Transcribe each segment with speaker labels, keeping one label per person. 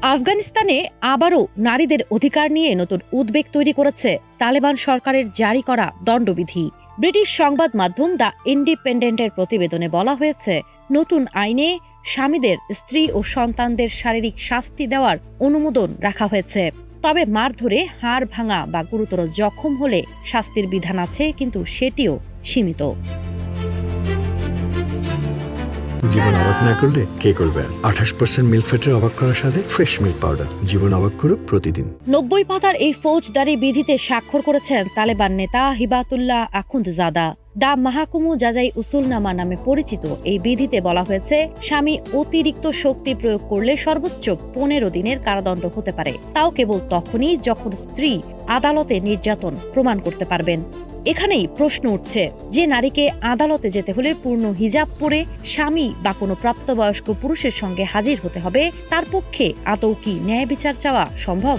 Speaker 1: আফগানিস্তানে আবারও নারীদের অধিকার নিয়ে নতুন উদ্বেগ তৈরি করেছে তালেবান সরকারের জারি করা দণ্ডবিধি। ব্রিটিশ সংবাদ মাধ্যম দ্য ইন্ডিপেন্ডেন্টের প্রতিবেদনে বলা হয়েছে, নতুন আইনে স্বামীদের স্ত্রী ও সন্তানদের শারীরিক শাস্তি দেওয়ার অনুমোদন রাখা হয়েছে। তবে মারধরে হাড় ভাঙা বা গুরুতর জখম হলে শাস্তির বিধান আছে, কিন্তু সেটিও সীমিত।
Speaker 2: জীবন অবাক না করলে কে করবে? 28% মিল্ক ফ্যাটের অবাক করার সাথে ফ্রেশ মিল্ক পাউডার। জীবন অবাক করুক প্রতিদিন।
Speaker 1: 90 পাতার এই ফৌজদারি বিধিতে স্বাক্ষর করেছেন তালেবান নেতা হিবাতুল্লাহ আখুন্দজাদা। দা মাহকুমু জাজাই উসুলনামা নামে পরিচিত এই বিধিতে বলা হয়েছে, স্বামী অতিরিক্ত শক্তি প্রয়োগ করলে সর্বোচ্চ 15 দিনের কারাদণ্ড হতে পারে। তাও কেবল তখনই যখন স্ত্রী আদালতে নির্যাতন প্রমাণ করতে পারবেন। এখানেই প্রশ্ন উঠছে, যে নারীকে আদালতে যেতে হলে পূর্ণ হিজাব পরে স্বামী বা কোনো প্রাপ্তবয়স্ক পুরুষের সঙ্গে হাজির হতে হবে, তার পক্ষে আদৌ কি ন্যায় বিচার চাওয়া সম্ভব?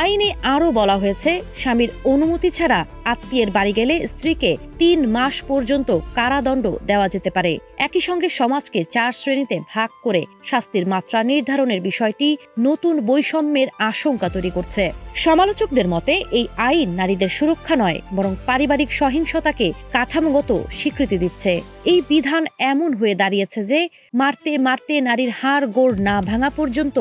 Speaker 1: আইনে আরও বলা হয়েছে, স্বামীর অনুমতি ছাড়া আত্মীয়ের বাড়ি গেলে স্ত্রীকে 3 মাস পর্যন্ত কারাদণ্ড দেওয়া যেতে পারে। একই সঙ্গে সমাজকে 4 শ্রেণীতে ভাগ করে শাস্তির মাত্রা নির্ধারণের বিষয়টি নতুন বৈষম্যের আশঙ্কা তৈরি করছে। সমালোচকদের মতে এই আইন নারীদের সুরক্ষা নয়, বরং পারিবারিক সহিংসতাকে কাঠামোগত স্বীকৃতি দিচ্ছে। এই বিধান এমন হয়ে দাঁড়িয়েছে যে মারতে মারতে নারীর হাড় গোড় না ভাঙা পর্যন্ত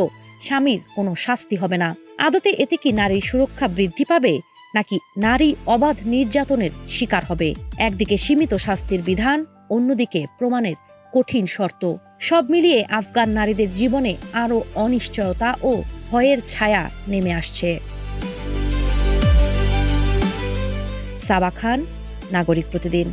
Speaker 1: স্বামীর কোনো শাস্তি হবে না। আদতে এতে কি নারীর সুরক্ষা বৃদ্ধি পাবে, নাকি নারী অবাধ নির্যাতনের শিকার হবে? একদিকে সীমিত শাস্তির বিধান, অন্যদিকে প্রমাণের কঠিন শর্ত। সব মিলিয়ে আফগান নারীদের জীবনে আরও অনিশ্চয়তা ও ভয়ের ছায়া নেমে আসছে। সাবা খান, নাগরিক প্রতিদিন।